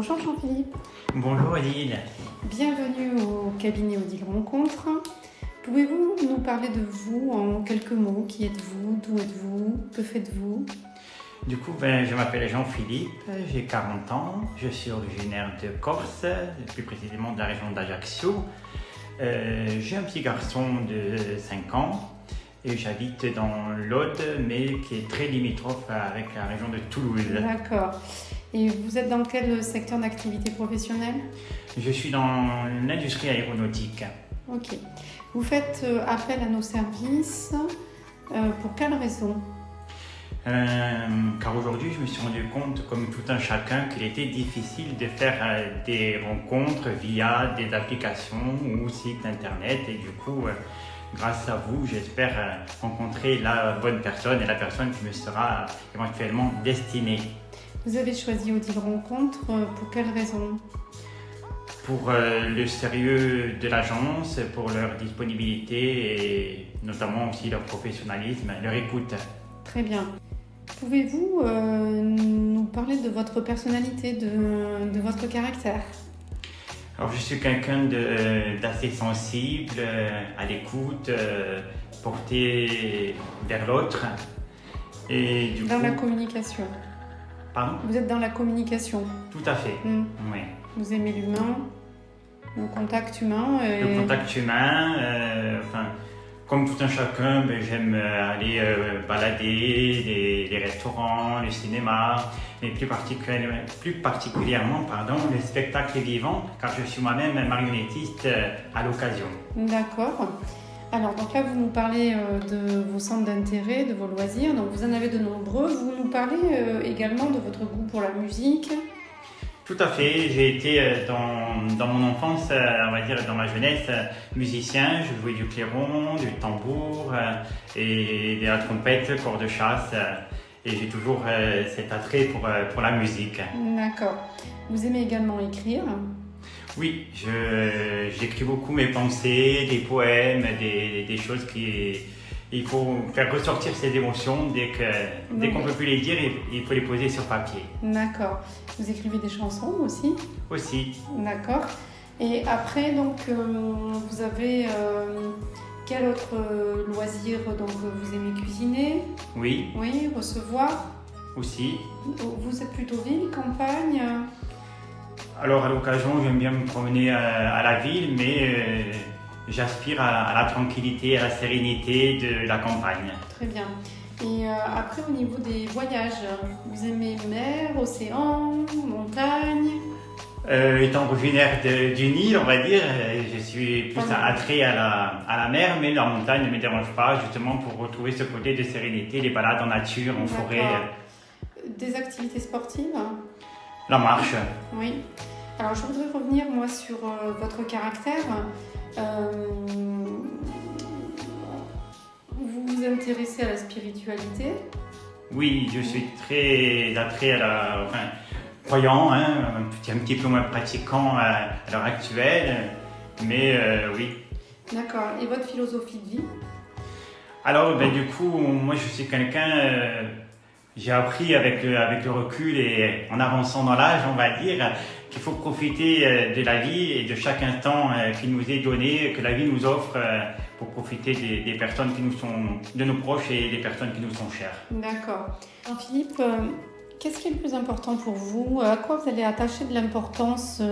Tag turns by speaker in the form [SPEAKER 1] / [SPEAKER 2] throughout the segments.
[SPEAKER 1] Bonjour Jean-Philippe.
[SPEAKER 2] Bonjour Odile.
[SPEAKER 1] Bienvenue au cabinet Odile Rencontre. Pouvez-vous nous parler de vous en quelques mots? Qui êtes-vous? D'où êtes-vous? Que faites-vous?
[SPEAKER 2] Du coup, je m'appelle Jean-Philippe, j'ai 40 ans, je suis originaire de Corse, plus précisément de la région d'Ajaccio. J'ai un petit garçon de 5 ans et j'habite dans l'Aude, mais qui est très limitrophe avec la région de Toulouse.
[SPEAKER 1] D'accord. Et vous êtes dans quel secteur d'activité professionnelle?
[SPEAKER 2] Je suis dans l'industrie aéronautique.
[SPEAKER 1] Ok. Vous faites appel à nos services pour quelle raison?
[SPEAKER 2] Car aujourd'hui, je me suis rendu compte, comme tout un chacun, qu'il était difficile de faire des rencontres via des applications ou sites internet. Et du coup, grâce à vous, j'espère rencontrer la bonne personne et la personne qui me sera éventuellement destinée.
[SPEAKER 1] Vous avez choisi Odile Rencontre pour quelle raison?
[SPEAKER 2] Pour le sérieux de l'agence, pour leur disponibilité et notamment aussi leur professionnalisme, leur écoute.
[SPEAKER 1] Très bien. Pouvez-vous nous parler de votre personnalité, de votre caractère?
[SPEAKER 2] Alors je suis quelqu'un d'assez sensible, à l'écoute, porté vers l'autre. Et du
[SPEAKER 1] Dans
[SPEAKER 2] coup...
[SPEAKER 1] la communication.
[SPEAKER 2] Pardon?
[SPEAKER 1] Vous êtes dans la communication.
[SPEAKER 2] Tout à fait, oui.
[SPEAKER 1] Vous aimez l'humain, le contact humain.
[SPEAKER 2] Le contact humain, comme tout un chacun, j'aime aller balader les restaurants, le cinéma, mais plus particulièrement le spectacle vivant, car je suis moi-même marionnettiste à l'occasion.
[SPEAKER 1] D'accord. Alors, donc là, vous nous parlez de vos centres d'intérêt, de vos loisirs. Donc, vous en avez de nombreux. Vous nous parlez également de votre goût pour la musique.
[SPEAKER 2] Tout à fait. J'ai été dans mon enfance, on va dire dans ma jeunesse, musicien. Je jouais du clairon, du tambour et de la trompette, corps de chasse. Et j'ai toujours cet attrait pour la musique.
[SPEAKER 1] D'accord. Vous aimez également écrire?
[SPEAKER 2] Oui, j'écris beaucoup mes pensées, des poèmes, des choses il faut faire ressortir ces émotions dès qu'on ne peut plus les dire, il faut les poser sur papier.
[SPEAKER 1] D'accord. Vous écrivez des chansons aussi?
[SPEAKER 2] Aussi.
[SPEAKER 1] D'accord. Et après, donc, vous avez quel autre loisir? Donc, vous aimez cuisiner?
[SPEAKER 2] Oui.
[SPEAKER 1] Oui, recevoir?
[SPEAKER 2] Aussi.
[SPEAKER 1] Vous êtes plutôt ville, campagne?
[SPEAKER 2] Alors, à l'occasion, j'aime bien me promener à la ville, mais j'aspire à la tranquillité, à la sérénité de la campagne.
[SPEAKER 1] Très bien. Et après, au niveau des voyages, vous aimez mer, océan, montagne?
[SPEAKER 2] Étant originaire du Nil, on va dire, je suis plus attrait à la mer, mais la montagne ne me dérange pas, justement pour retrouver ce côté de sérénité, les balades en nature, en forêt.
[SPEAKER 1] Des activités sportives?
[SPEAKER 2] La marche.
[SPEAKER 1] Oui. Alors, je voudrais revenir, moi, sur votre caractère. Vous vous intéressez à la spiritualité?
[SPEAKER 2] Oui, je suis très attrait croyant, un petit peu moins pratiquant à l'heure actuelle, mais oui.
[SPEAKER 1] D'accord. Et votre philosophie de vie?
[SPEAKER 2] Alors, du coup, moi je suis quelqu'un, j'ai appris avec le recul et en avançant dans l'âge, on va dire, qu'il faut profiter de la vie et de chaque instant qui nous est donné, que la vie nous offre pour profiter des personnes qui nous sont, de nos proches et des personnes qui nous sont chères.
[SPEAKER 1] D'accord. Jean-Philippe, qu'est-ce qui est le plus important pour vous? À quoi vous allez attacher de l'importance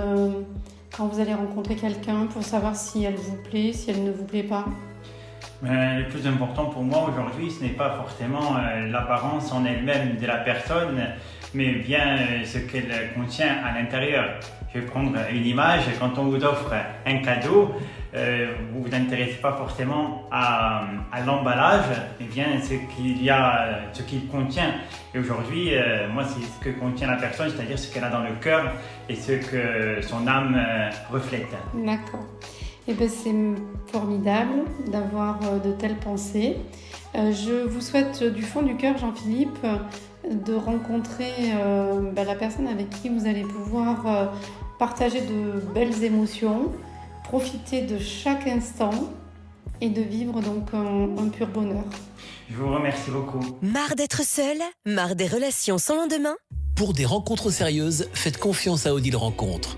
[SPEAKER 1] quand vous allez rencontrer quelqu'un pour savoir si elle vous plaît, si elle ne vous plaît pas?
[SPEAKER 2] Le plus important pour moi aujourd'hui, ce n'est pas forcément l'apparence en elle-même de la personne, mais bien ce qu'elle contient à l'intérieur. Je vais prendre une image. Quand on vous offre un cadeau, vous vous intéressez pas forcément à l'emballage, mais bien ce qu'il contient. Et aujourd'hui, moi, c'est ce que contient la personne, c'est-à-dire ce qu'elle a dans le cœur et ce que son âme reflète.
[SPEAKER 1] D'accord. Eh bien, c'est formidable d'avoir de telles pensées. Je vous souhaite du fond du cœur, Jean-Philippe, de rencontrer la personne avec qui vous allez pouvoir partager de belles émotions, profiter de chaque instant et de vivre donc un pur bonheur.
[SPEAKER 2] Je vous remercie beaucoup.
[SPEAKER 3] Marre d'être seul? Marre des relations sans lendemain? Pour des rencontres sérieuses, faites confiance à Odile Rencontre.